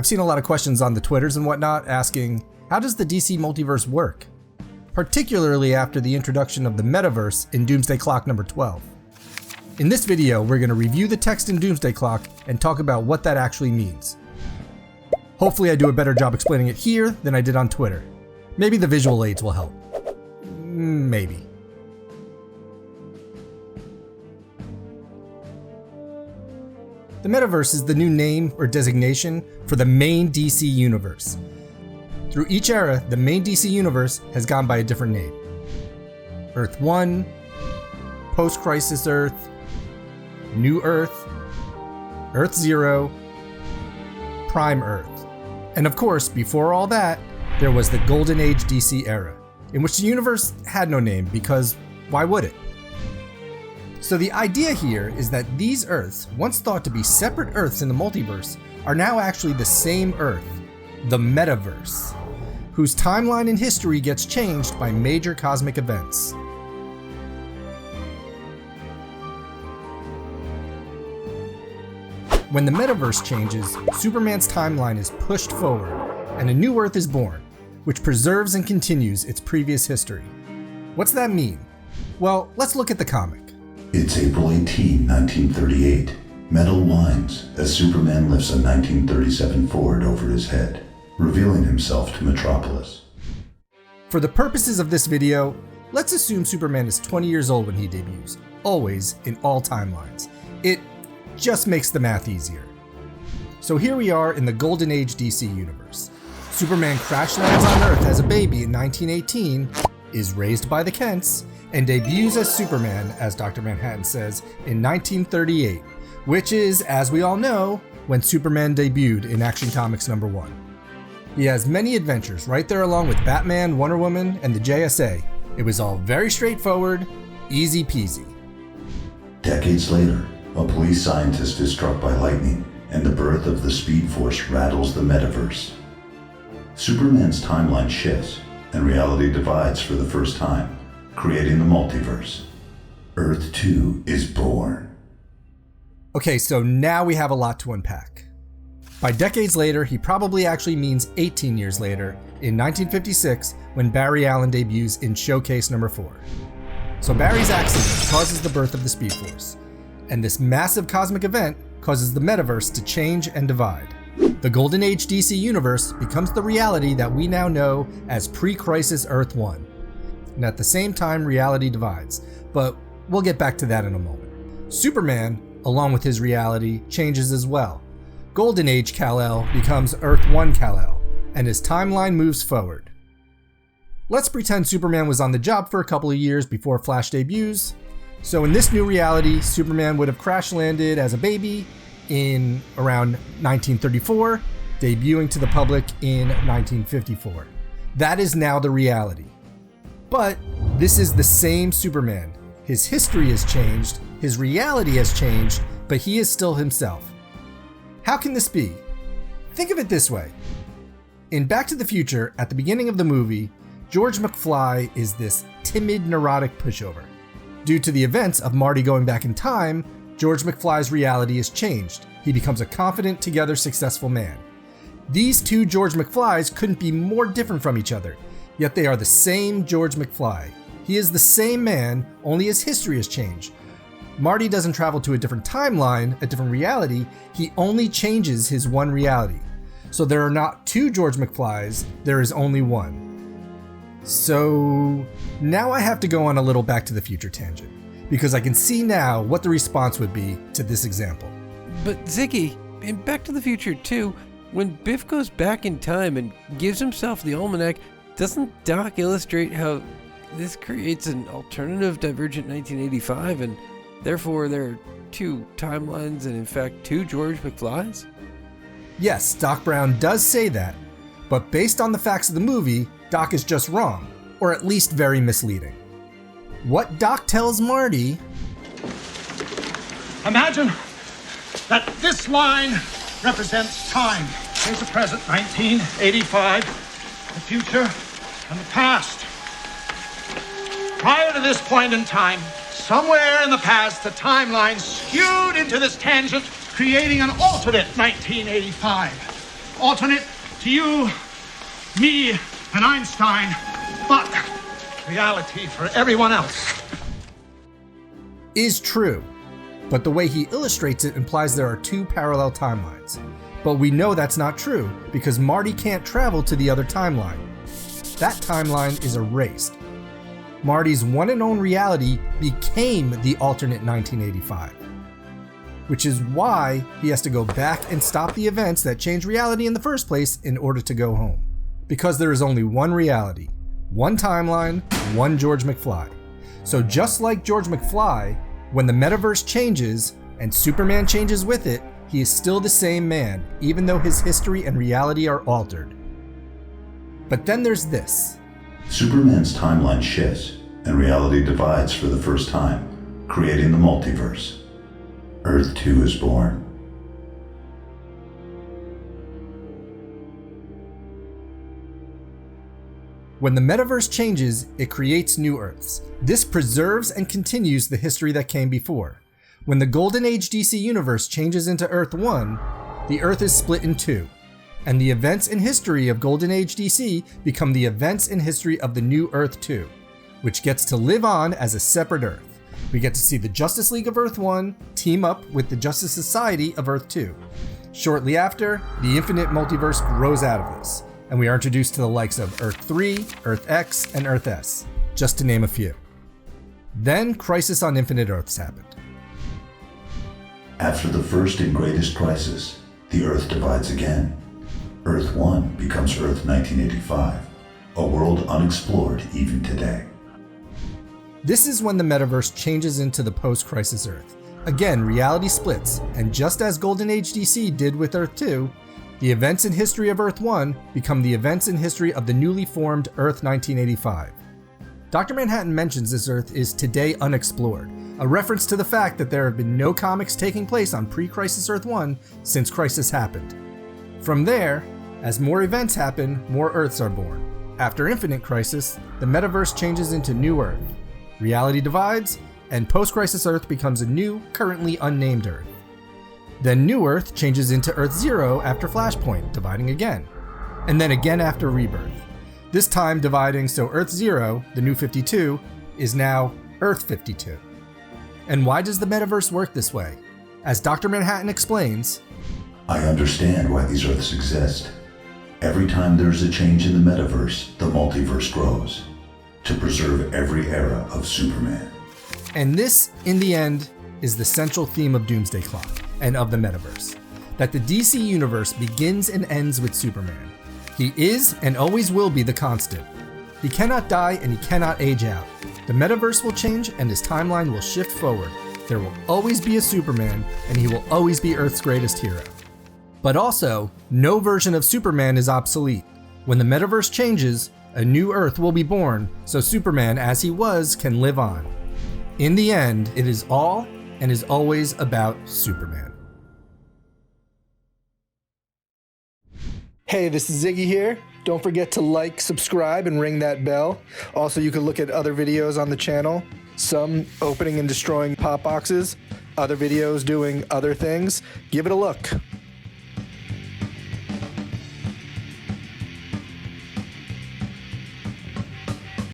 I've seen a lot of questions on the Twitters and whatnot asking, how does the DC Multiverse work? Particularly after the introduction of the Metaverse in Doomsday Clock number 12. In this video, we're going to review the text in Doomsday Clock and talk about what that actually means. Hopefully I do a better job explaining it here than I did on Twitter. Maybe the visual aids will help. Maybe. The Metaverse is the new name or designation for the main DC universe. Through each era, the main DC universe has gone by a different name. Earth 1, Post-Crisis Earth, New Earth, Earth 0, Prime Earth. And of course, before all that, there was the Golden Age DC era, in which the universe had no name because why would it? So the idea here is that these Earths, once thought to be separate Earths in the multiverse, are now actually the same Earth, the Metaverse, whose timeline in history gets changed by major cosmic events. When the Metaverse changes, Superman's timeline is pushed forward, and a new Earth is born, which preserves and continues its previous history. What's that mean? Well, let's look at the comic. It's April 18, 1938. Metal whines as Superman lifts a 1937 Ford over his head, revealing himself to Metropolis. For the purposes of this video, let's assume Superman is 20 years old when he debuts, always in all timelines. It just makes the math easier. So here we are in the Golden Age DC universe. Superman crash lands on Earth as a baby in 1918, is raised by the Kents, and debuts as Superman, as Dr. Manhattan says, in 1938, which is, as we all know, when Superman debuted in Action Comics number 1. He has many adventures right there along with Batman, Wonder Woman, and the JSA. It was all very straightforward, easy peasy. Decades later, a police scientist is struck by lightning, and the birth of the Speed Force rattles the Metaverse. Superman's timeline shifts, and reality divides for the first time, creating the multiverse. Earth 2 is born. Okay, so now we have a lot to unpack. By decades later, he probably actually means 18 years later, in 1956, when Barry Allen debuts in Showcase number 4. So Barry's accident causes the birth of the Speed Force, and this massive cosmic event causes the Metaverse to change and divide. The Golden Age DC universe becomes the reality that we now know as pre-crisis Earth 1. And at the same time, reality divides, but we'll get back to that in a moment. Superman, along with his reality, changes as well. Golden Age Kal-El becomes Earth 1 Kal-El, and his timeline moves forward. Let's pretend Superman was on the job for a couple of years before Flash debuts. So in this new reality, Superman would have crash landed as a baby in around 1934, debuting to the public in 1954. That is now the reality. But this is the same Superman. His history has changed, his reality has changed, but he is still himself. How can this be? Think of it this way. In Back to the Future, at the beginning of the movie, George McFly is this timid, neurotic pushover. Due to the events of Marty going back in time, George McFly's reality is changed. He becomes a confident, together, successful man. These two George McFlys couldn't be more different from each other, yet they are the same George McFly. He is the same man, only his history has changed. Marty doesn't travel to a different timeline, a different reality, he only changes his one reality. So there are not two George McFlys, there is only one. So now I have to go on a little Back to the Future tangent, because I can see now what the response would be to this example. But Ziggy, in Back to the Future 2, when Biff goes back in time and gives himself the almanac, doesn't Doc illustrate how this creates an alternative divergent 1985 and therefore there are two timelines and in fact two George McFlys? Yes, Doc Brown does say that, but based on the facts of the movie, Doc is just wrong, or at least very misleading. What Doc tells Marty... Imagine that this line represents time. Here's the present, 1985, the future, and the past. Prior to this point in time, somewhere in the past, the timeline skewed into this tangent, creating an alternate 1985. alternate to you, me, and Einstein, but reality for everyone else. Is true, but the way he illustrates it implies there are two parallel timelines. But we know that's not true because Marty can't travel to the other timeline. That timeline is erased. Marty's one and only reality became the alternate 1985, which is why he has to go back and stop the events that changed reality in the first place in order to go home. Because there is only one reality, one timeline, one George McFly. So just like George McFly, when the metaverse changes and Superman changes with it, he is still the same man, even though his history and reality are altered. But then there's this. Superman's timeline shifts and reality divides for the first time, creating the multiverse. Earth 2 is born. When the metaverse changes, it creates new Earths. This preserves and continues the history that came before. When the Golden Age DC universe changes into Earth 1, the Earth is split in two, and the events in history of Golden Age DC become the events in history of the new Earth 2, which gets to live on as a separate Earth. We get to see the Justice League of Earth 1 team up with the Justice Society of Earth 2. Shortly after, the infinite multiverse grows out of this, and we are introduced to the likes of Earth 3, Earth X, and Earth S, just to name a few. Then Crisis on Infinite Earths happened. After the first and greatest crisis, the Earth divides again. Earth 1 becomes Earth 1985, a world unexplored even today. This is when the metaverse changes into the post-crisis Earth. Again, reality splits, and just as Golden Age DC did with Earth 2, the events in history of Earth 1 become the events in history of the newly formed Earth 1985. Dr. Manhattan mentions this Earth is today unexplored, a reference to the fact that there have been no comics taking place on pre-Crisis Earth 1 since Crisis happened. From there, as more events happen, more Earths are born. After Infinite Crisis, the metaverse changes into New Earth. Reality divides, and post-Crisis Earth becomes a new, currently unnamed Earth. Then New Earth changes into Earth 0 after Flashpoint, dividing again. And then again after Rebirth. This time dividing so Earth 0, the new 52, is now Earth 52. And why does the metaverse work this way? As Dr. Manhattan explains, I understand why these Earths exist. Every time there's a change in the metaverse, the multiverse grows to preserve every era of Superman. And this, in the end, is the central theme of Doomsday Clock and of the metaverse. That the DC universe begins and ends with Superman. He is and always will be the constant. He cannot die and he cannot age out. The metaverse will change and his timeline will shift forward. There will always be a Superman and he will always be Earth's greatest hero. But also, no version of Superman is obsolete. When the metaverse changes, a new Earth will be born so Superman as he was can live on. In the end, it is all and is always about Superman. Hey, this is Ziggy here. Don't forget to like, subscribe, and ring that bell. Also, you can look at other videos on the channel. Some opening and destroying pop boxes, other videos doing other things. Give it a look.